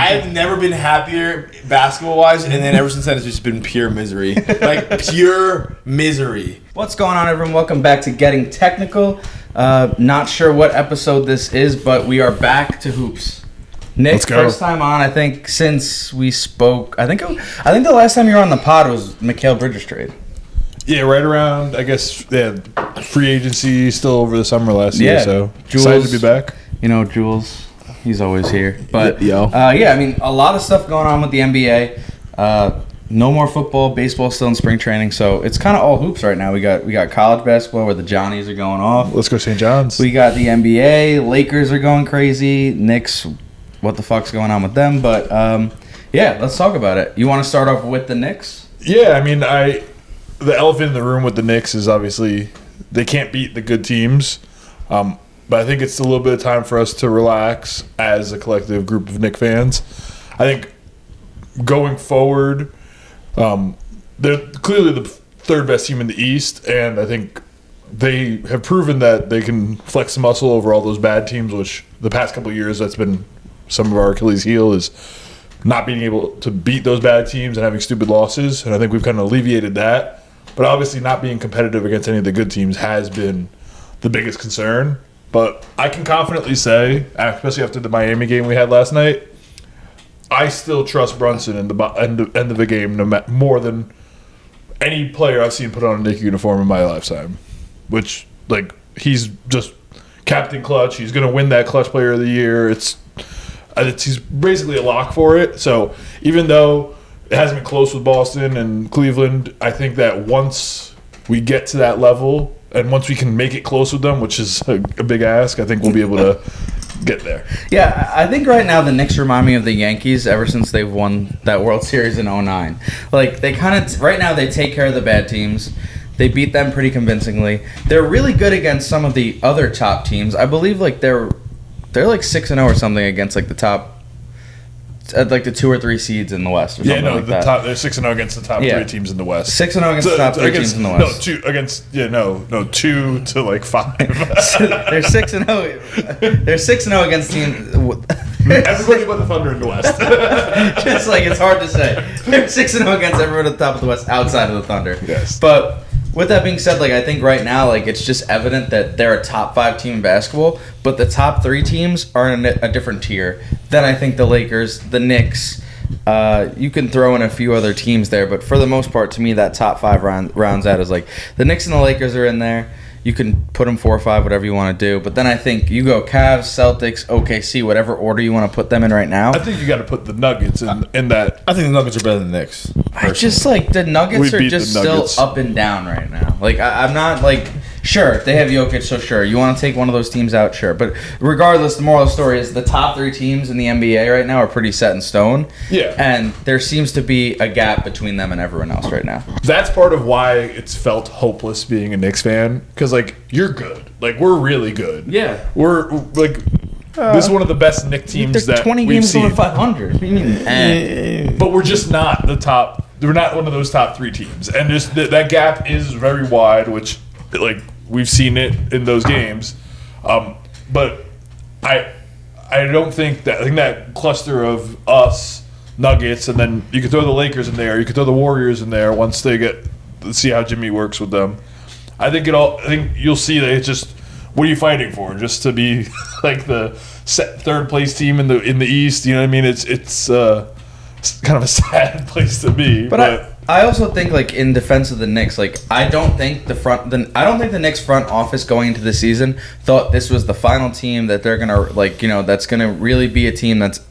I've never been happier basketball-wise, and then ever since then, it's just been pure misery. Like, pure misery. What's going on, everyone? Welcome back to Getting Technical. Not sure what episode this is, but we are back to hoops. Nick, Let's go. First time on, I think, since we spoke. I think the last time you were on the pod was Mikal Bridges trade. Yeah, right around, I guess, free agency still over the summer last year, so Jules, excited to be back. You know, Jules, he's always here. But, Yo. I mean, a lot of stuff going on with the NBA. No more football, baseball still in spring training, so it's kind of all hoops right now. We got college basketball where the Johnnies are going off. Let's go St. John's. We got the NBA, Lakers are going crazy, Knicks, what the fuck's going on with them? But, let's talk about it. You want to start off with the Knicks? Yeah, I mean, the elephant in the room with the Knicks is obviously they can't beat the good teams. But I think it's a little bit of time for us to relax as a collective group of Knicks fans. I think going forward, they're clearly the third best team in the East, and I think they have proven that they can flex the muscle over all those bad teams, which the past couple of years that's been some of our Achilles heel is not being able to beat those bad teams and having stupid losses. And I think we've kind of alleviated that. But obviously not being competitive against any of the good teams has been the biggest concern. But I can confidently say, especially after the Miami game we had last night, I still trust Brunson in the end of the game more than any player I've seen put on a Knicks uniform in my lifetime. Which, he's just Captain Clutch. He's going to win that Clutch Player of the Year. He's basically a lock for it. So even though it hasn't been close with Boston and Cleveland, I think that once we get to that level and once we can make it close with them, which is a big ask, I think we'll be able to get there. Yeah, I think right now the Knicks remind me of the Yankees ever since they've won that World Series in 2009. They kind of, right now they take care of the bad teams. They beat them pretty convincingly. They're really good against some of the other top teams. I believe they're 6-0 or something against the top, the 2 or 3 seeds in the West or something like that. Top, they're 6-0 against the top 3 teams in the West. 6-0 against the top 3 teams in the West. 2 to 5. They're 6-0. They're 6-0 against teams. Everybody but the Thunder in the West. Just it's hard to say. They're 6-0 against everyone at the top of the West outside of the Thunder. Yes. But with that being said, I think right now, it's just evident that they're a top 5 team in basketball, but the top 3 teams are in a different tier than I think the Lakers, the Knicks. You can throw in a few other teams there, but for the most part, to me, that top 5 rounds out is the Knicks and the Lakers are in there. You can put them 4 or 5, whatever you want to do. But then I think you go Cavs, Celtics, OKC, whatever order you want to put them in right now. I think you got to put the Nuggets in that. I think the Nuggets are better than the Knicks. I just the Nuggets are just still up and down right now. I'm not sure, they have Jokic, so sure. You want to take one of those teams out, sure. But regardless, the moral of the story is the top 3 teams in the NBA right now are pretty set in stone. Yeah. And there seems to be a gap between them and everyone else right now. That's part of why it's felt hopeless being a Knicks fan. Because, you're good. We're really good. Yeah. We're, this is one of the best Knicks teams that 20 we've games seen. over 500. What do you mean? But we're just not the top. We're not one of those top 3 teams. And just that gap is very wide, which, we've seen it in those games. But I don't think that. I think that cluster of us, Nuggets, and then you could throw the Lakers in there. You could throw the Warriors in there once they see how Jimmy works with them. I think you'll see that it's just, what are you fighting for? Just to be the third place team in the East? You know what I mean? It's kind of a sad place to be. But I also think in defense of the Knicks, I don't think the Knicks front office going into the season thought this was the final team that they're gonna that's gonna really be a team that's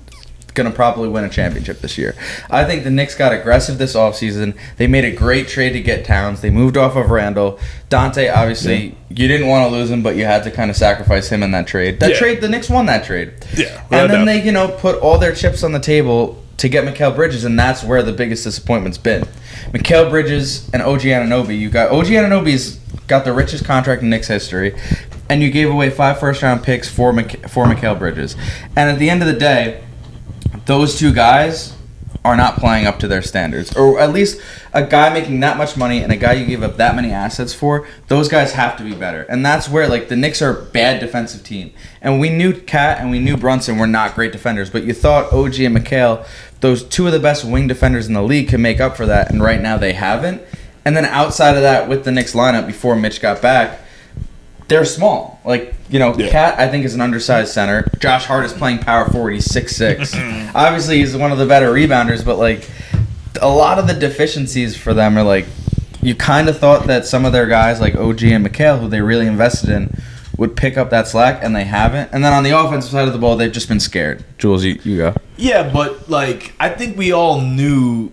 gonna probably win a championship this year. I think the Knicks got aggressive this offseason. They made a great trade to get Towns. They moved off of Randall. Dante, obviously, you didn't want to lose him, but you had to kind of sacrifice him in that trade. The Knicks won that trade. Yeah. And then they, put all their chips on the table to get Mikal Bridges, and that's where the biggest disappointment's been. Mikal Bridges and OG Anunoby. OG Anunoby's got the richest contract in Knicks history, and you gave away 5 first-round picks for Mikal Bridges. And at the end of the day, those 2 guys are not playing up to their standards. Or at least a guy making that much money and a guy you give up that many assets for, those guys have to be better. And that's where, like, the Knicks are a bad defensive team. And we knew Cat and we knew Brunson were not great defenders, but you thought OG and Mikal, those two of the best wing defenders in the league, could make up for that, and right now they haven't. And then outside of that, with the Knicks lineup before Mitch got back, they're small. Like, Cat, I think, is an undersized center. Josh Hart is playing power forward. He's 6'6". Obviously, he's one of the better rebounders, but, like, a lot of the deficiencies for them are, like, you kind of thought that some of their guys, like OG and Mikal, who they really invested in, would pick up that slack, and they haven't. And then on the offensive side of the ball, they've just been scared. Jules, you go. Yeah, but, like, I think we all knew,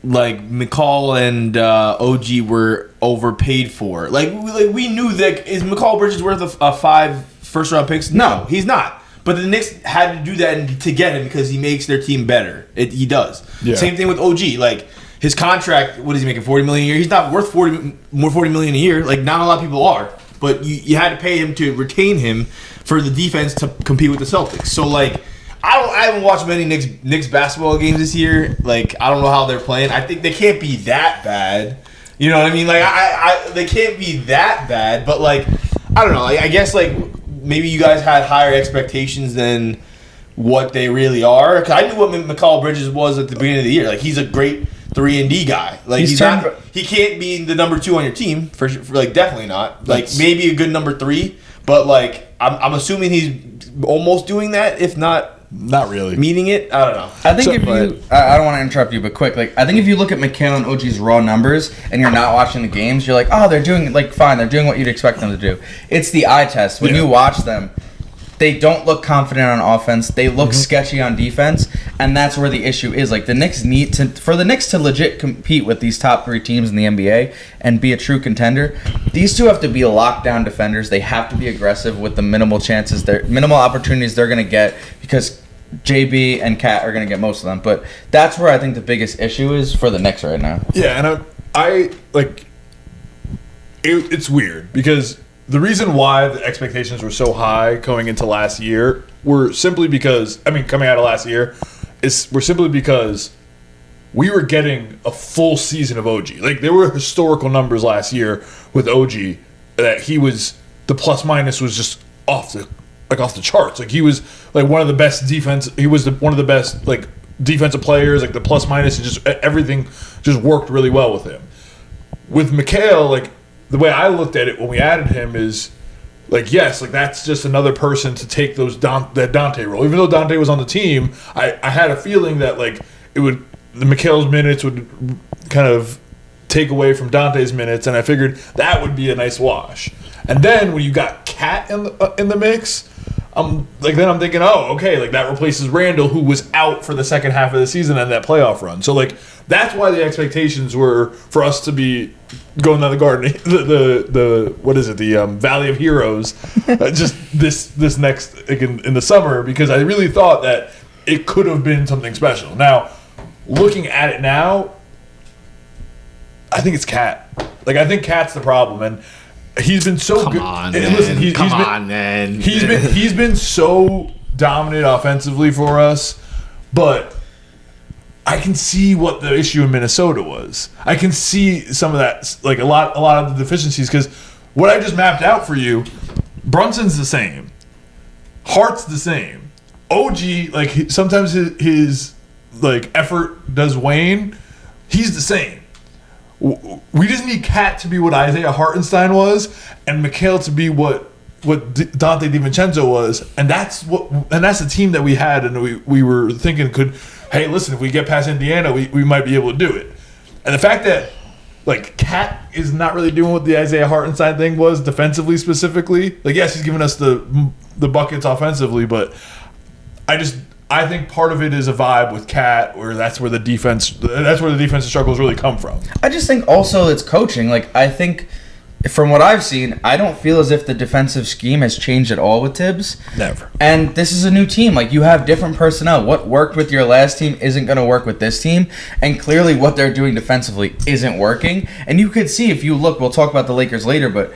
like, Mikal and OG were overpaid for. Like we knew that. Is Mikal Bridges worth a 5 first-round picks? No, he's not. But the Knicks had to do that to get him because he makes their team better. He does. Yeah. Same thing with OG. Like, his contract, what is he making, $40 million a year? He's not worth $40 million a year. Like, not a lot of people are. But you had to pay him to retain him for the defense to compete with the Celtics. So, like, I haven't watched many Knicks basketball games this year. Like, I don't know how they're playing. I think they can't be that bad. You know what I mean? Like, they can't be that bad. But, like, I don't know. Like, I guess, like, maybe you guys had higher expectations than what they really are. Cause I knew what Mikal Bridges was at the beginning of the year. Like, he's a great 3-and-D guy. Like, he can't be the number 2 on your team for like, definitely not. Like, maybe a good number 3, but, like, I'm assuming he's almost doing that, if not really meaning it. I don't know. I think I don't want to interrupt you, but quick, like, I think if you look at Mikal and OG's raw numbers and you're not watching the games, you're like, oh, they're doing, like, fine, they're doing what you'd expect them to do. It's the eye test. When you watch them, they don't look confident on offense. They look sketchy on defense, and that's where the issue is. Like, the Knicks need to, for the Knicks to legit compete with these top 3 teams in the NBA and be a true contender, these two have to be lockdown defenders. They have to be aggressive with the minimal opportunities they're going to get, because JB and Cat are going to get most of them. But that's where I think the biggest issue is for the Knicks right now. Yeah, and I like it's weird because the reason why the expectations were so high going into last year were simply because, coming out of last year, were simply because we were getting a full season of OG. Like, there were historical numbers last year with OG that the plus minus was just off the charts. Like, he was like one of the best one of the best, like, defensive players. Like, the plus minus and just everything just worked really well with him. With Mikal, like, the way I looked at it when we added him is, like, yes, like, that's just another person to take that Dante role. Even though Dante was on the team, I had a feeling that, like, the Mikal's minutes would kind of take away from Dante's minutes, and I figured that would be a nice wash. And then when you got Cat in the mix, then I'm thinking, oh, okay, like, that replaces Randall, who was out for the second half of the season and that playoff run. So, like, that's why the expectations were for us to be going down the garden, the what is it, the Valley of Heroes, just this next, like, in the summer, because I really thought that it could have been something special. Now, looking at it now, I think it's Cat. Like, I think Cat's the problem, and he's been so good. He's been so dominant offensively for us, but I can see what the issue in Minnesota was. I can see some of that, like, a lot of the deficiencies, because what I just mapped out for you, Brunson's the same, Hart's the same, OG, like, sometimes his like, effort does wane. He's the same. We just need Cat to be what Isaiah Hartenstein was, and Mikal to be what Dante DiVincenzo was, and that's the team that we had, and we were thinking hey, listen, if we get past Indiana, we might be able to do it. And the fact that, like, Cat is not really doing what the Isaiah Hartenstein thing was defensively specifically. Like, yes, he's giving us the buckets offensively, but I think part of it is a vibe with Cat, where that's where the defensive struggles really come from. I just think also it's coaching. Like, I think from what I've seen, I don't feel as if the defensive scheme has changed at all with Tibbs. Never. And this is a new team. Like, you have different personnel. What worked with your last team isn't going to work with this team. And clearly what they're doing defensively isn't working. And you could see, if you look, we'll talk about the Lakers later, but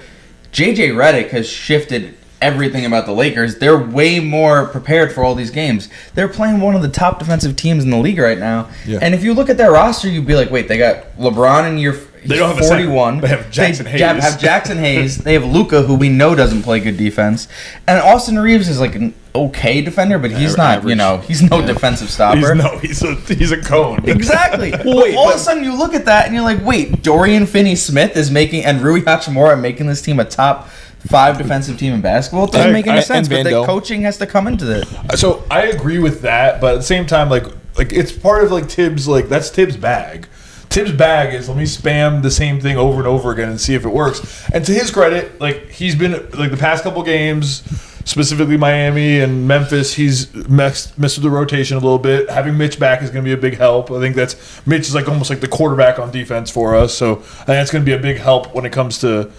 JJ Redick has shifted everything about the Lakers. They're way more prepared for all these games. They're playing one of the top defensive teams in the league right now. Yeah. And if you look at their roster, you'd be like, wait, they got LeBron in year They don't have 41. They have Jackson Hayes. Have Jackson Hayes. They have Luka, who we know doesn't play good defense. And Austin Reeves is like an okay defender, but he's not, average. he's no defensive stopper. He's a cone. Exactly. Wait, all of a sudden you look at that and you're like, wait, Dorian Finney-Smith is making, and Rui Hachimura are making this team a top 5 defensive team in basketball. It doesn't make any sense, but the coaching has to come into it. So I agree with that, but at the same time, like it's part of like Tibbs, like that's Tibbs' bag. Tibbs' bag is let me spam the same thing over and over again and see if it works. And to his credit, like he's been like the past couple games, specifically Miami and Memphis, he's messed with the rotation a little bit. Having Mitch back is going to be a big help. I think Mitch is like almost like the quarterback on defense for us. So I think that's going to be a big help when it comes to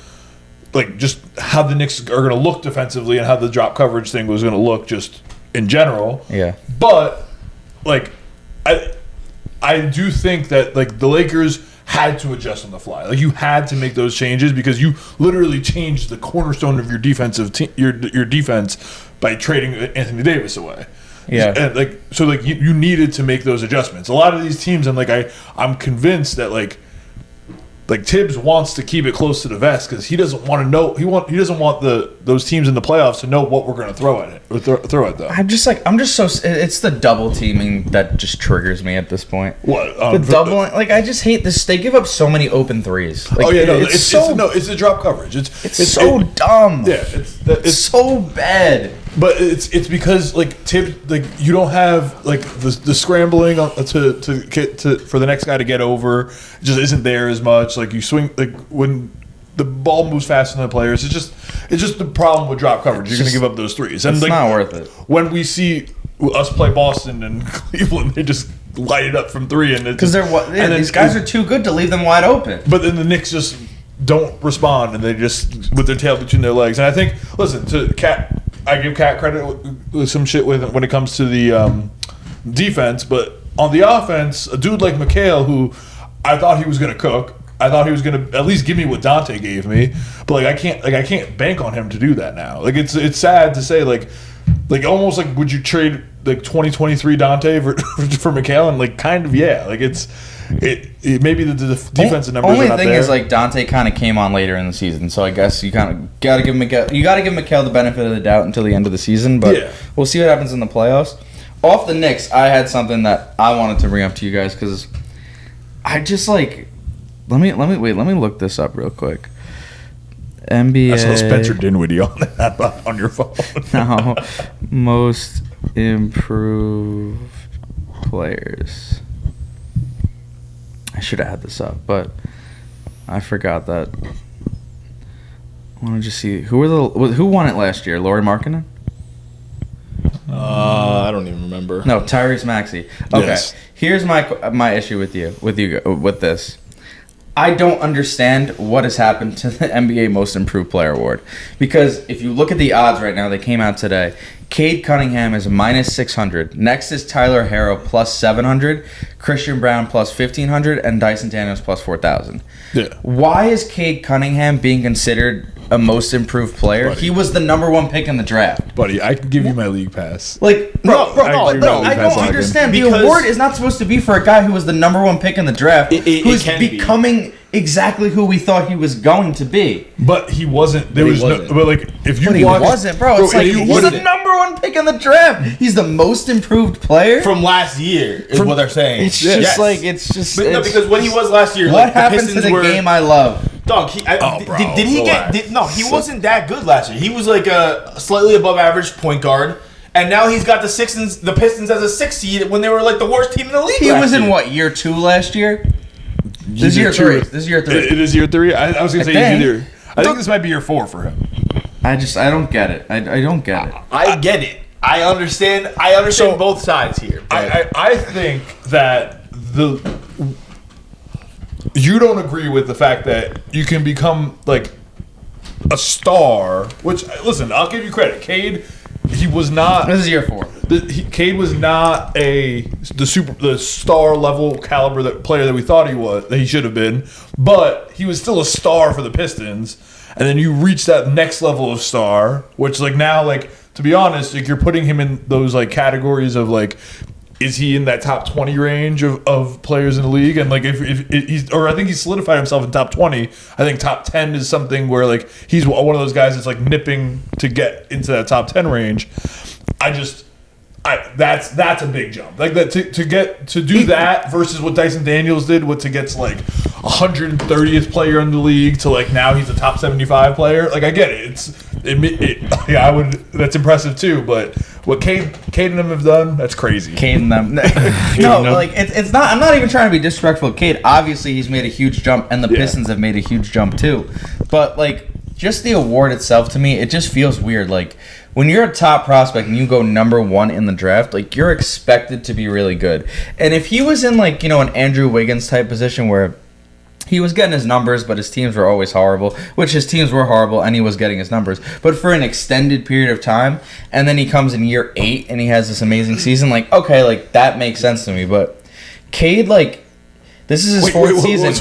like just how the Knicks are going to look defensively and how the drop coverage thing was going to look just in general. Yeah. But like I do think that like the Lakers had to adjust on the fly. Like you had to make those changes because you literally changed the cornerstone of your defensive your defense by trading Anthony Davis away. Yeah. And like so like you needed to make those adjustments. A lot of these teams I'm convinced that like Tibbs wants to keep it close to the vest because he doesn't want to know he doesn't want those teams in the playoffs to know what we're going to throw at it or throw at them. I'm just so it's the double teaming that just triggers me at this point. What the doubling? Like I just hate this. They give up so many open threes. Like, it's the drop coverage. It's so dumb. Yeah, it's so bad. But it's because like Tibbs like you don't have like the scrambling to get to for the next guy to get over it just isn't there as much. Like you swing like when the ball moves faster than the players. It's just the problem with drop coverage. You're going to give up those threes, and it's like, not worth it. When we see us play Boston and Cleveland, they just light it up from three, and because these guys are too good to leave them wide open. But then the Knicks just don't respond, and they just with their tail between their legs. And I think listen to I give Cat credit with some shit when it comes to the defense, but on the offense, a dude like Mikal, who I thought he was going to cook, I thought he was going to at least give me what Dante gave me, but I can't bank on him to do that now. Like it's sad to say like almost like would you trade like 2023 Dante for Mikal and like kind of yeah like it maybe the defensive numbers only are not thing there. Is like Dante kind of came on later in the season, so I guess you kind of got to give Mikal the benefit of the doubt until the end of the season. But we'll see what happens in the playoffs. Off the Knicks, I had something that I wanted to bring up to you guys because I just like let me look this up real quick. NBA. I saw Spencer Dinwiddie on your phone. No, most improved players. I should have had this up, but I forgot that. I want to just see who won it last year. Lauri Markkanen? I don't even remember. No, Tyrese Maxey. Okay, yes. Here's my issue with this. I don't understand what has happened to the NBA Most Improved Player Award. Because if you look at the odds right now, they came out today. Cade Cunningham is minus 600. Next is Tyler Herro plus 700. Christian Brown plus 1,500. And Dyson Daniels plus 4,000. Yeah. Why is Cade Cunningham being considered a Most Improved Player? Buddy. He was the number 1 pick in the draft. Buddy, I can give you my league pass. Like, I don't understand. The award is not supposed to be for a guy who was the number 1 pick in the draft, who's becoming exactly who we thought he was going to be. But he wasn't. There was no. But like, if you He wasn't, bro. It's like he's the number 1 pick in the draft. He's the most improved player from last year. Is what they're saying. It's just like it's just. But no, because when he was last year, what like, happened to the game I love? Dog, did he get? No, he wasn't that good last year. He was like a slightly above average point guard. And now he's got the Pistons as a 6 seed when they were like the worst team in the league. He was in what, year 2 last year? This is year 3. This is year 3. It is year 3. I was gonna say either. I think this might be year 4 for him. I don't get it. I don't get it. I get it. I understand. Both sides here. I think that you don't agree with the fact that you can become like a star. Which listen, I'll give you credit, Cade. He was not. This is year 4. Cade was not the star level caliber player that we thought he was, that he should have been, but he was still a star for the Pistons. and then you reach that next level of star, which like now like to be honest, like you're putting him in those like categories of like. Is he in that top 20 range of players in the league? And like if he's, or I think he's solidified himself in top 20. I think top 10 is something where like he's one of those guys that's like nipping to get into that top 10 range. That's a big jump. Like that to do that versus what Dyson Daniels did, to get to like 130th player in the league to like now he's a top 75 player. Like I get it. I would. That's impressive too. But what Cade and them have done, that's crazy. Cade and them. No, like it's not. I'm not even trying to be disrespectful of Cade. Obviously, he's made a huge jump, and the Pistons have made a huge jump too. But like, just the award itself to me, it just feels weird. Like when you're a top prospect and you go number 1 in the draft, like you're expected to be really good. And if he was in like, you know, an Andrew Wiggins type position where he was getting his numbers, but his teams were always horrible, which his teams were horrible, and he was getting his numbers. But for an extended period of time, and then he comes in year 8 and he has this amazing season, like, okay, like that makes sense to me. But Cade, like, this is his fourth season.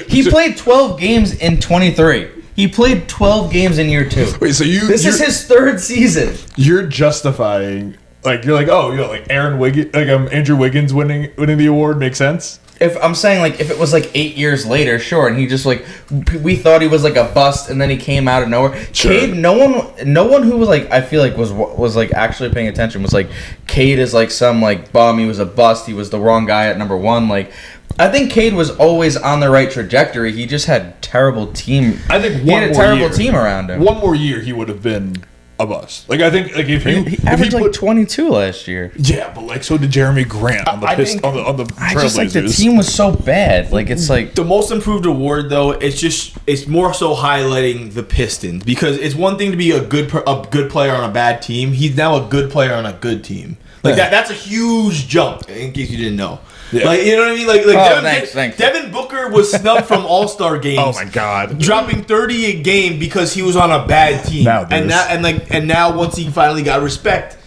He played 12 games in 23. He played 12 games in year 2. Wait, so this is his 3rd season. You're justifying, like, you're like, oh, you know, like Andrew Wiggins winning the award makes sense. If I'm saying like if it was like 8 years later, sure, and he just like we thought he was like a bust, and then he came out of nowhere. Sure. Cade, no one who was like I feel like was like actually paying attention was like Cade is like some like bum. He was a bust. He was the wrong guy at number 1. Like I think Cade was always on the right trajectory. He just had terrible team. I think he had a terrible team around him. One more year, he would have been a bust. Like I think, like if he averaged like 22 last year. Yeah, but like so did Jeremy Grant on the on the Trailblazers. I just like the team was so bad. Like it's like the most improved award though. It's more so highlighting the Pistons because it's one thing to be a good player on a bad team. He's now a good player on a good team. Like that's a huge jump. In case you didn't know. Yeah. Like you know what I mean? Like thanks. Devin Booker was snubbed from All-Star games. Oh my god, dropping 30 a game because he was on a bad team. And now once he finally got respect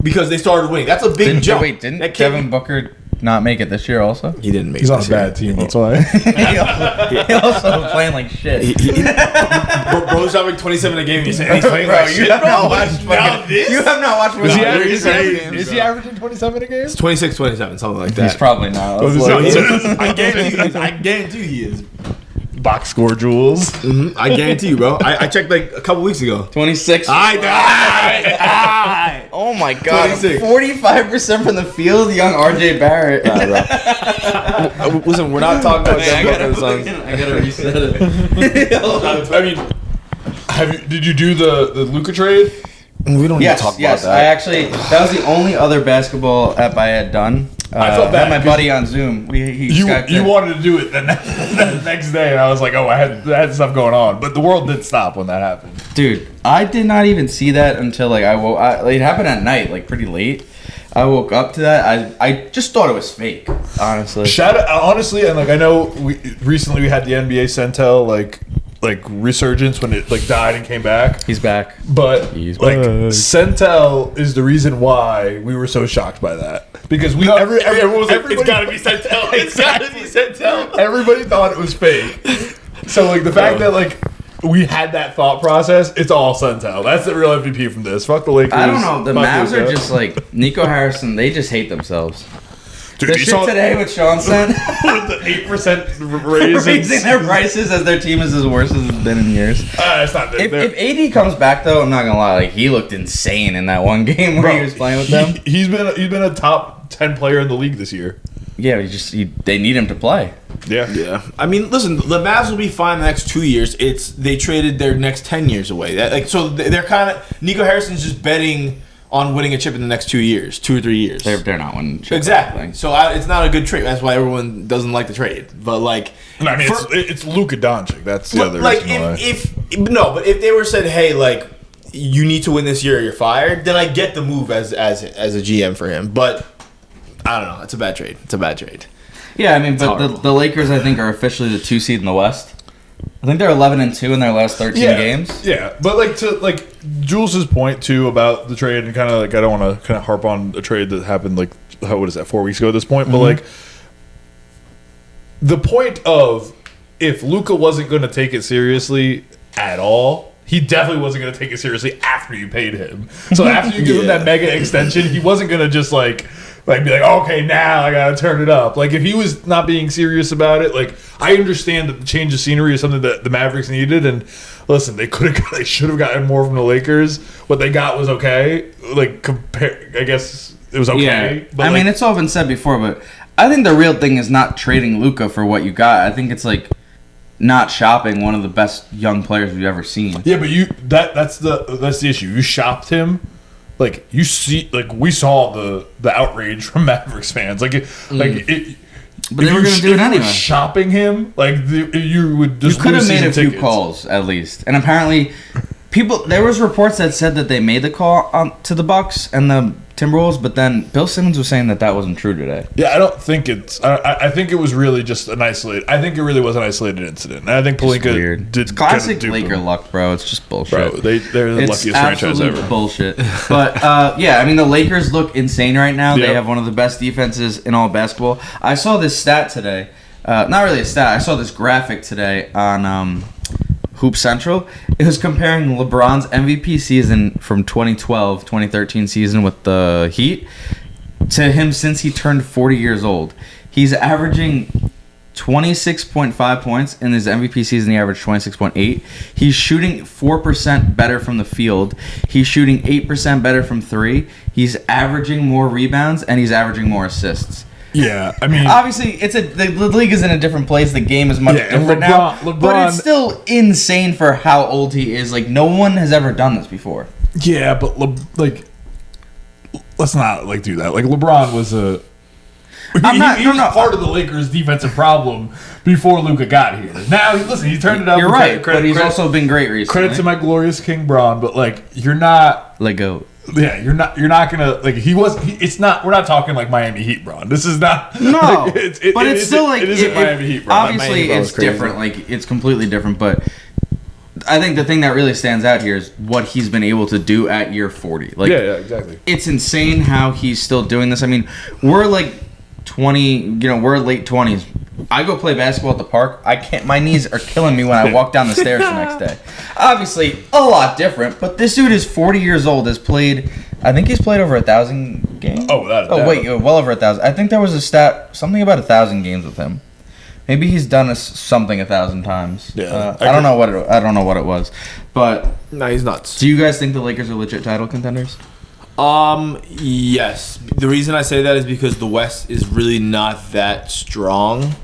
because they started winning, that's a big jump. Wait, didn't Devin Booker not make it this year? Also, he didn't make. He's it on a bad team. That's why. he also playing like shit. Bro's dropping 27 a game. He's playing Bro, like shit. You have not watched. Is he averaging 27 a game? It's 26, 27, something like that. He's probably not. I guarantee he is. Box score Jules. Mm-hmm. I guarantee you, bro. I checked like a couple weeks ago. 26. Oh my god. 45% from the field, young RJ Barrett. Listen, we're not talking about that. I gotta reset it. I mean, did you do the Luka trade? We don't need to talk about that. That was the only other basketball app I had done. I felt bad. I had my buddy on Zoom. You wanted to do it the next day, and I was like, oh, I had stuff going on. But the world did stop when that happened. Dude, I did not even see that until like it happened at night, like pretty late. I woke up to that. I just thought it was fake, honestly. Honestly, and like I know we recently had the NBA Centel like resurgence when it like died and came back. He's back. But like Centel is the reason why we were so shocked by that. Because everyone was like, it's gotta be Centel. It's gotta be Centel. Everybody thought it was fake. So like the fact that like we had that thought process, it's all Centel. That's the real MVP from this. Fuck the Lakers. I don't know. The Mavs are just like Nico Harrison, they just hate themselves. Dude, the shit today with Sean sent with the 8% raise raising their prices as their team is as worse as it's been in years. It's not if AD comes back though, I'm not gonna lie, like he looked insane in that one game where he was playing with them. He's been a top 10 player in the league this year. Yeah, they need him to play. Yeah. I mean, listen, the Mavs will be fine the next 2 years. They traded their next 10 years away. So they're kind of Nico Harrison's just betting on winning a chip in the next 2 years, 2 or 3 years. They're not winning a chip. Exactly. So it's not a good trade. That's why everyone doesn't like the trade. But like, I mean, it's Luka Doncic. That's the other like reason why. But if they were said, hey, like you need to win this year or you're fired, then I get the move as a GM for him. But I don't know. It's a bad trade. Yeah, I mean, but the Lakers I think are officially the 2 seed in the West. I think they're 11-2 in their last 13 games. Yeah, but like Jules' point too about the trade, and kind of like I don't want to kind of harp on a trade that happened like 4 weeks ago at this point, but like the point of if Luka wasn't going to take it seriously at all, he definitely wasn't going to take it seriously after you paid him. So after you give him that mega extension, he wasn't going to just like be like, okay, now I got to turn it up. Like, if he was not being serious about it, like, I understand that the change of scenery is something that the Mavericks needed. And listen, they should have gotten more from the Lakers. What they got was okay. Like, I guess it was okay. Yeah. But I mean, it's all been said before, but I think the real thing is not trading Luka for what you got. I think it's like not shopping one of the best young players we've ever seen. Yeah, but that's the issue. You shopped him. Like, we saw the outrage from Mavericks fans. Like, but they were going to do it anyway. Shopping him, like, you would just. You could have made a few tickets. calls at least, and apparently, there was reports that said that they made the call to the Bucks and the Timberwolves, but then Bill Simmons was saying that wasn't true today. Yeah, I don't think it's. I think it was really just an isolated. I think it really was an isolated incident. And I think Pelinka did. It's classic kind of Laker luck, bro. It's just bullshit. Bro, they're the luckiest franchise ever. Bullshit. But yeah, I mean the Lakers look insane right now. Yep. They have one of the best defenses in all basketball. I saw this stat today. Not really a stat. I saw this graphic today on Hoop Central. It was comparing LeBron's MVP season from 2012-2013 season with the Heat to him since he turned 40 years old. He's averaging 26.5 points. In his MVP season, he averaged 26.8. He's shooting 4% better from the field. He's shooting 8% better from three. He's averaging more rebounds, and he's averaging more assists. Yeah, I mean, obviously, the league is in a different place. The game is much different now, but it's still insane for how old he is. Like, no one has ever done this before. Yeah, but let's not do that. Like, LeBron was he was part of the Lakers' defensive problem before Luka got here. Now, listen, he turned it up. You're right, but he's also been great recently. Credit to my glorious King Braun, but you're not let go. Yeah, you're not gonna it's not. We're not talking like Miami Heat, Braun. This is not. No, but it's still it isn't Miami Heat, Braun. Obviously, it's different. Like, it's completely different. But I think the thing that really stands out here is what he's been able to do at year 40. Like, yeah, exactly. It's insane how he's still doing this. I mean, we're like 20. We're late 20s. I go play basketball at the park. I can't. My knees are killing me when I walk down the stairs the next day. Obviously, a lot different. But this dude is 40 years old. Has played. I think he's played over 1,000 games. Oh, well over 1,000. I think there was a stat, something about 1,000 games with him. Maybe he's done something 1,000 times. Yeah, I don't know what it was. But no, he's nuts. Do you guys think the Lakers are legit title contenders? Yes. The reason I say that is because the West is really not that strong.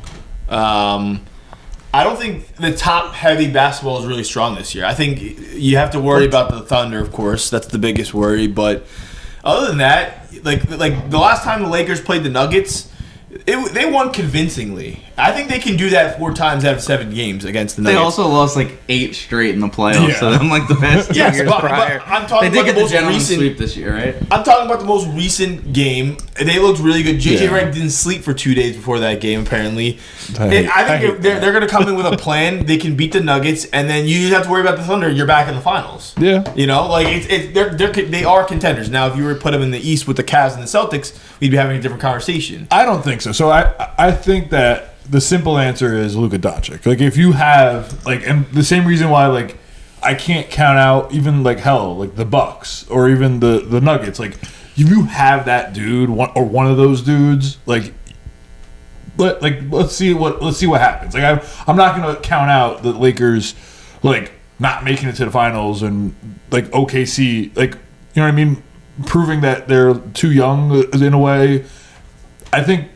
I don't think the top-heavy basketball is really strong this year. I think you have to worry about the Thunder, of course. That's the biggest worry. But other than that, like the last time the Lakers played the Nuggets, they won convincingly. I think they can do that 4 times out of 7 games against the Nuggets. They also lost 8 straight in the playoffs. Yeah. So them the past 2 years prior. But I'm talking they did about get the most gentleman's recent sweep this year, right? I'm talking about the most recent game. They looked really good. JJ Redick didn't sleep for 2 days before that game, apparently. I think they're going to come in with a plan. They can beat the Nuggets, and then you just have to worry about the Thunder. You're back in the finals. Yeah. They are contenders. Now, if you were to put them in the East with the Cavs and the Celtics, we'd be having a different conversation. I don't think so. So I think that the simple answer is Luka Doncic. If you have and the same reason why I can't count out even the Bucks or even the Nuggets. If you have that dude one of those dudes, let's see what happens. I'm not gonna count out the Lakers not making it to the finals and OKC you know what I mean, proving that they're too young in a way. I think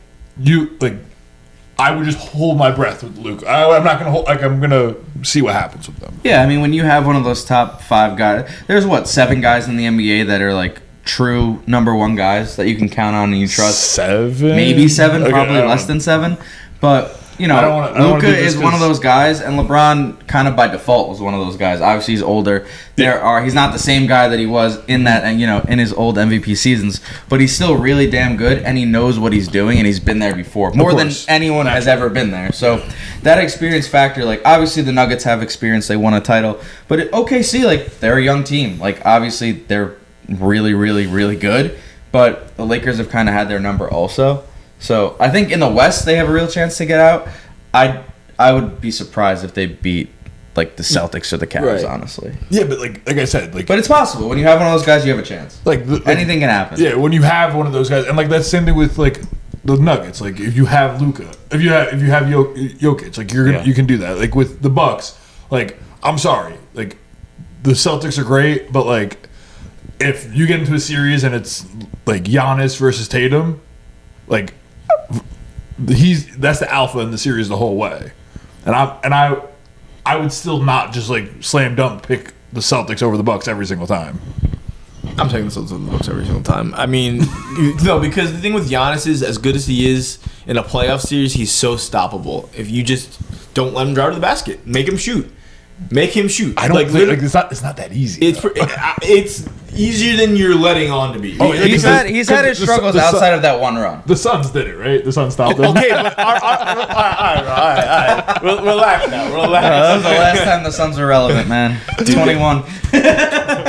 I would just hold my breath with Luka. I'm not gonna hold. I'm gonna see what happens with them. Yeah, I mean, when you have one of those top 5 guys, there's 7 guys in the NBA that are true number 1 guys that you can count on and you trust. 7, maybe 7, probably less than 7. But Luka is one of those guys, and LeBron kind of by default was one of those guys. Obviously, he's older. He's not the same guy that he was in that, in his old MVP seasons, but he's still really damn good, and he knows what he's doing, and he's been there before, more than anyone has ever been there. So that experience factor, obviously the Nuggets have experience; they won a title, but OKC, they're a young team. Obviously they're really, really, really good, but the Lakers have kind of had their number also. So I think in the West they have a real chance to get out. I would be surprised if they beat like the Celtics or the Cavs, Right. honestly. Yeah, but like I said, like But it's possible. When you have one of those guys, you have a chance. like Anything can happen. Yeah, when you have one of those guys, and like that's the same thing with like the Nuggets. Like if you have Luka, if you have Jokic, like you can do that. Like with the Bucks, like I'm sorry, like the Celtics are great, but like if you get into a series and it's like Giannis versus Tatum, like that's the alpha in the series the whole way, and I would still not just like slam dunk pick the Celtics over the Bucks every single time. I'm taking the Celtics on the Bucks every single time. I mean, no, because the thing with Giannis is, as good as he is in a playoff series, he's so stoppable. If you just don't let him drive to the basket, make him shoot. Make him shoot. I don't think it's not that easy. It's easier than you're letting on to be. Oh, yeah, He's had his struggles outside of that one run. The Suns did it, right? The Suns stopped them. Okay, but all right. Relax now. Relax. That was the last time the Suns were relevant, man. 21.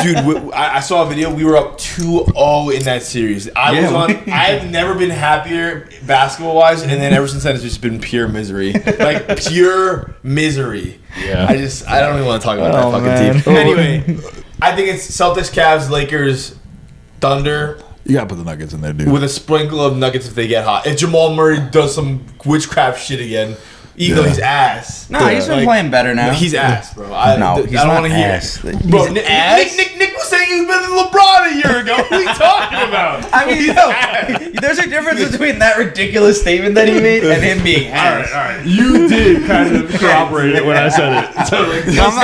Dude, I saw a video. We were up 2-0 in that series. I've never been happier basketball-wise, and then ever since then, it's just been pure misery. Like, pure misery. Yeah. I don't even want to talk about that fucking team. Anyway, I think it's Celtics, Cavs, Lakers, Thunder. You gotta put the Nuggets in there, dude. With a sprinkle of Nuggets if they get hot. If Jamal Murray does some witchcraft shit again, even though he's ass. No, he's been playing better now. He's ass, bro. I don't want to hear it. Bro, Nick was saying he was better than LeBron a year ago. What are you talking about? I mean, there's a difference between that ridiculous statement that he made and him being ass. All right. You did kind of corroborate it when I said it. So, like, He was coming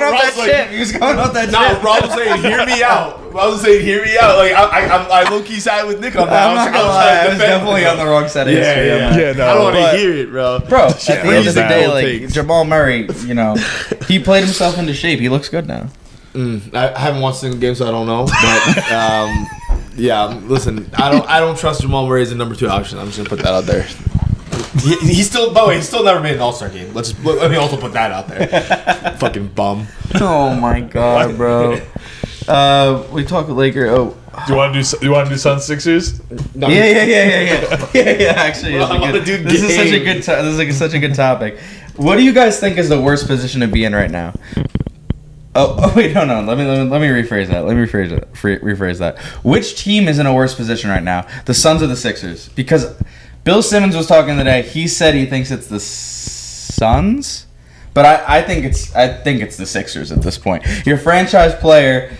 off that Rob's shit. He was coming off that Nah, shit. Rob was saying, hear me out. Rob was saying, hear me out. Like, I low-key side with Nick on that. I'm not gonna lie, I was definitely on the wrong side of history. Yeah, no. I don't want to hear it, bro. Bro, at the end of the day, Bold like takes. Jamal Murray, he played himself into shape. He looks good now. I haven't watched a single game, so I don't know. But yeah, listen, I don't trust Jamal Murray as a number 2 option. I'm just gonna put that out there. He's still, by the way, he's still never made an All-Star game. Let me also put that out there. Fucking bum. Oh my god, bro. We talk Laker. Oh, do you want to do Suns Sixers? No, yeah. Actually, Well, I wanna do this is such a games. good. This is such a good topic. What do you guys think is the worst position to be in right now? Oh wait, no. Let me rephrase that. Rephrase that. Which team is in a worse position right now? The Suns or the Sixers? Because Bill Simmons was talking today. He said he thinks it's the Suns, but I think it's the Sixers at this point. Your franchise player,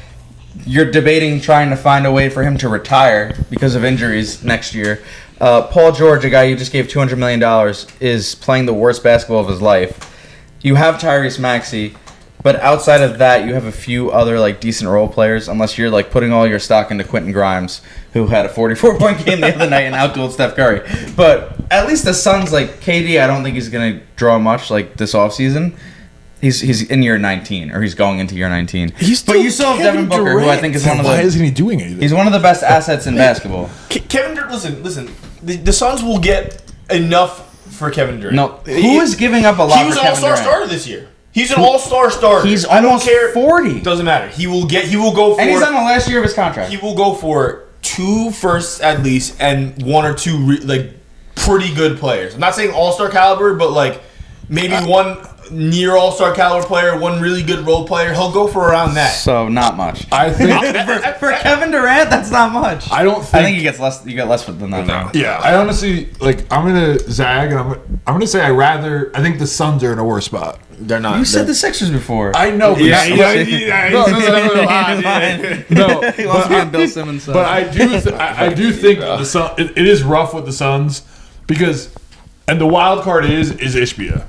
you're debating trying to find a way for him to retire because of injuries next year. Paul George, a guy you just gave $200 million, is playing the worst basketball of his life. You have Tyrese Maxey, but outside of that, you have a few other like decent role players. Unless you're like putting all your stock into Quentin Grimes, who had a 44-point game the other night and outdueled Steph Curry. But at least the Suns, like KD, I don't think he's gonna draw much like this offseason. He's in year 19, or he's going into year 19. But you still have Devin Booker, who I think is one of the. Why isn't he doing anything? He's one of the best assets in basketball. Kevin Durant, listen. The Suns will get enough for Kevin Durant. No, who is giving up a lot? He was for an Kevin all-star Durant? starter this year. He's an all-star starter. He's I don't almost care. 40. Doesn't matter. He will go for. And he's on the last year of his contract. He will go for 2 firsts at least, and 1 or 2 pretty good players. I'm not saying all-star caliber, but like maybe one near all-star caliber player, 1 really good role player. He'll go for around that. So not much. I think for Kevin Durant, that's not much. I think he gets less. You get less than that. Now. Yeah, I honestly I'm gonna zag, and I'm gonna say I think the Suns are in a worse spot. They're not. You said the Sixers before. I know. But No, He wants to be on Bill Simmons' side. But I do think the Sun. It is rough with the Suns because, and the wild card is Ishbia.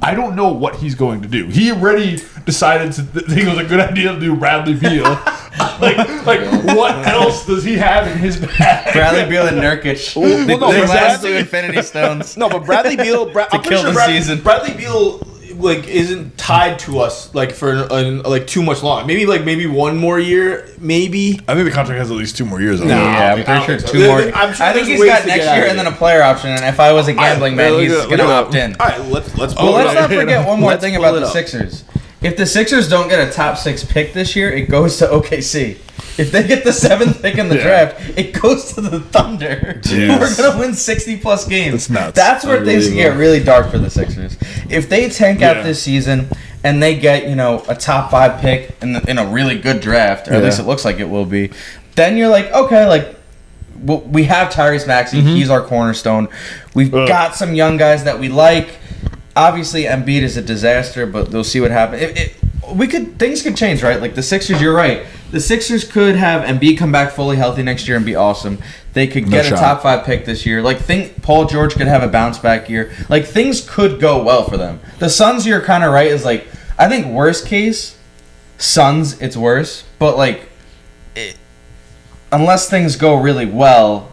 I don't know what he's going to do. He already decided to think it was a good idea to do Bradley Beal. like what else does he have in his bag? Bradley Beal and Nurkic. The last 2 Infinity Stones. No, but Bradley Beal. I'm pretty kill sure the season. Bradley Beal isn't tied to us for too much long. Maybe 1 more year. Maybe. I think the contract has at least 2 more years on it. Yeah, I'm pretty sure 2 more. I'm sure I think there's he's ways got to next get out year of and it. then a player option. And if I was a gambling man, he's going to opt in. All right, let's. Well, let's not forget one more Let's thing pull about it the up. Sixers. If the Sixers don't get a top 6 pick this year, it goes to OKC. If they get the 7th pick in the draft, it goes to the Thunder. Jeez. We're going to win 60-plus games. That's nuts. That's where things can get really dark for the Sixers. if they tank out this season and they get, a top 5 pick in a really good draft, or at least it looks like it will be, then you're like, okay, like, we have Tyrese Maxey. He's our cornerstone. We've got some young guys that we like. Obviously, Embiid is a disaster, but we'll see what happens. Things could change, right? Like the Sixers, you're right. The Sixers could have Embiid come back fully healthy next year and be awesome. They could get a top 5 pick this year. Like, Paul George could have a bounce back year. Like, things could go well for them. The Suns, you're kind of right. Is like, I think worst case, Suns, it's worse. But like, unless things go really well,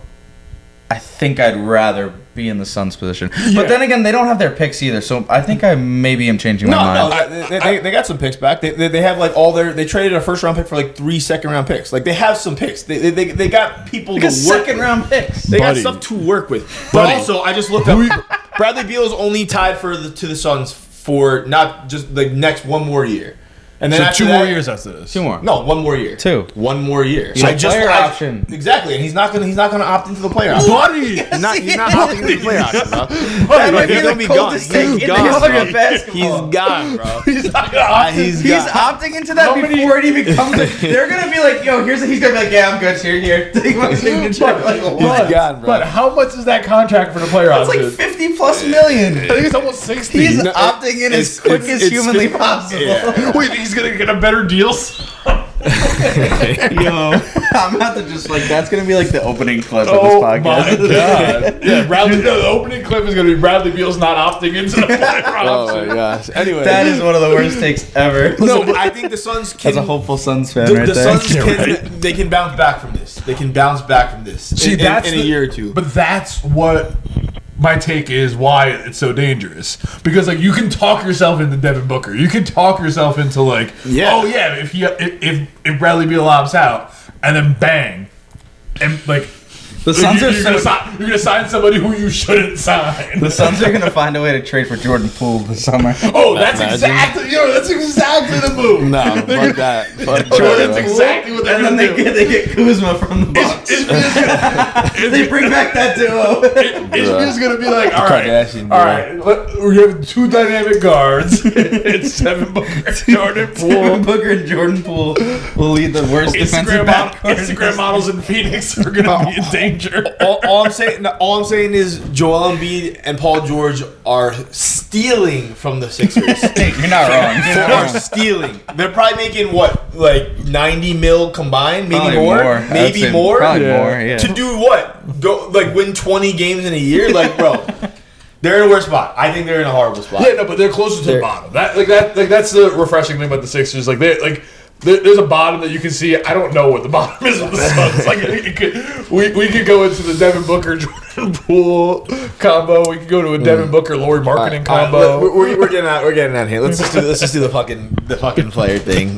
I think I'd rather be in the Suns' position. Yeah. But then again, they don't have their picks either, so I think I maybe am changing my mind. No, they got some picks back. They have like they traded a first round pick for like 3 second round picks. Like they have some picks. They got people to work second round picks. They got stuff to work with. But also, I just looked up. Bradley Beal is only tied to the Suns for not just the next one more year. And then so 2 more years after this. 2 more. No, 1 more year. 2. 1 more year. Player option. Exactly, and he's not gonna opt into the player option. Buddy, he's not opting into the player option, bro. That might be the coldest take in the history of basketball. He's gone, bro. He's not gonna opt. He's opting into that before it even comes. They're gonna be like, yo, he's gonna be like, yeah, I'm good. Here, take my signature. Like, he's gone, bro. But how much is that contract for the player option? It's like $50+ million. I think it's almost 60. He's opting in as quick as humanly possible. Yeah. Wait, he's gonna get a better deal? Yo, I'm about to just that's gonna be like the opening clip of this podcast. Oh my god! Yeah, the opening clip is gonna be Bradley Beal's not opting into the player option. Oh my gosh! Anyway, that is one of the worst takes ever. No, but I think the Suns can. As a hopeful Suns fan, the Suns they can bounce back from this. They can bounce back from this. In a year or two. But that's what my take is why it's so dangerous, because like you can talk yourself into Devin Booker, you can talk yourself into if Bradley Beal opts out and then bang, and like the Suns you're gonna sign somebody who you shouldn't sign. The Suns are gonna find a way to trade for Jordan Poole this summer. Oh, that's exactly the move. No, fuck that. Jordan's exactly what they're gonna do. And then they get Kuzma from the Bucks. They bring back that duo. It's just gonna be like, all right. We have 2 dynamic guards. It's Devin Booker, Jordan Poole. Devin Booker and Jordan Poole will lead the worst defensive backcourt. Instagram models in Phoenix are gonna be in danger. All I'm saying is Joel Embiid and Paul George are stealing from the Sixers. You're not wrong. They're stealing. They're probably making like 90 mil combined, maybe probably more. Maybe more. Probably more. Yeah. To do what? Go win 20 games in a year? Like, bro. They're in a worse spot. I think they're in a horrible spot. Yeah, no, but they're closer to the bottom. That's the refreshing thing about the Sixers. There's a bottom that you can see. I don't know what the bottom is with the Suns. We could go into the Devin Booker Jordan Poole combo. We could go to a Devin Booker Lauri Marketing combo. We're getting out here. Let's just do the fucking player thing.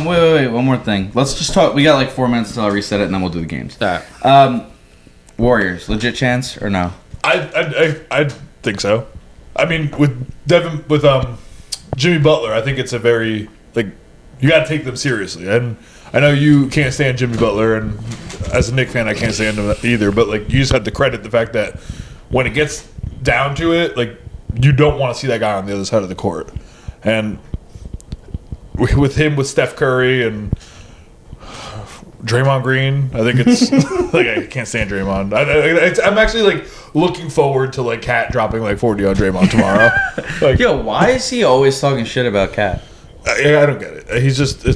Wait, one more thing. Let's just talk. We got like 4 minutes until I reset it, and then we'll do the games. All right. Warriors, legit chance or no? I think so. I mean, with Jimmy Butler, I think it's a very you got to take them seriously. And I know you can't stand Jimmy Butler, and as a Knicks fan, I can't stand him either. But you just have to credit the fact that when it gets down to it, you don't want to see that guy on the other side of the court. And with him, with Steph Curry and Draymond Green, I think it's I can't stand Draymond. I'm actually looking forward to Cat dropping 40 on Draymond tomorrow. Yo, why is he always talking shit about Cat? I don't get it. He's just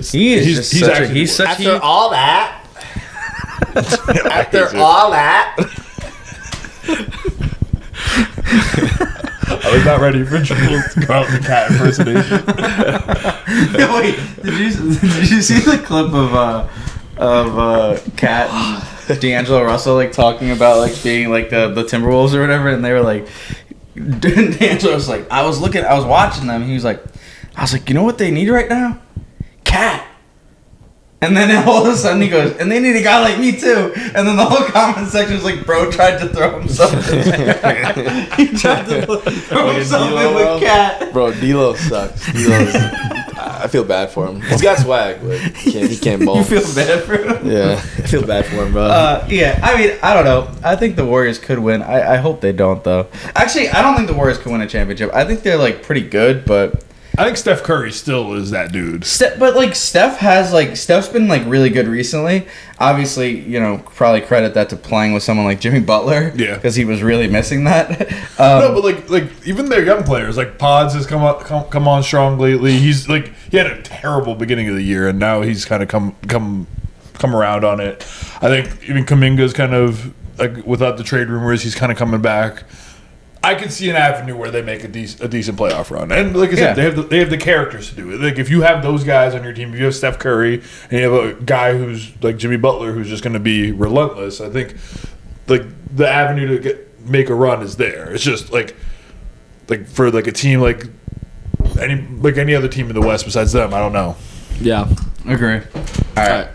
after all that. After all that. I was not ready for Jules to go out with the Cat impersonation. Wait, did you see the clip of Cat and D'Angelo Russell talking about being the Timberwolves or whatever, and they were D'Angelo was I was watching them, and he was I was you know what they need right now? Cat. And then all of a sudden he goes, and they need a guy like me too. And then the whole comment section was bro tried to throw himself in there. He tried to throw himself in with Cat. Bro, D'Lo sucks. I feel bad for him. He's got swag, but he can't ball. You feel bad for him? Yeah, I feel bad for him, bro. Yeah, I mean, I don't know. I think the Warriors could win. I hope they don't, though. Actually, I don't think the Warriors could win a championship. I think they're, like, pretty good, but... I think Steph Curry still is that dude. But, like, Steph's been, like, really good recently. Obviously, you know, probably credit that to playing with someone like Jimmy Butler. Yeah. Because he was really missing that. No, but, like even their young players, like Pods has come on strong lately. He's, like, he had a terrible beginning of the year, and now he's kind of come around on it. I think even Kuminga's kind of, like, without the trade rumors, he's kind of coming back. I could see an avenue where they make a decent playoff run, and like I said, they have the characters to do it. Like if you have those guys on your team, if you have Steph Curry and you have a guy who's like Jimmy Butler, who's just going to be relentless, I think like the avenue to make a run is there. It's just like for like a team like any other team in the West besides them, I don't know. Yeah, Agree. All right.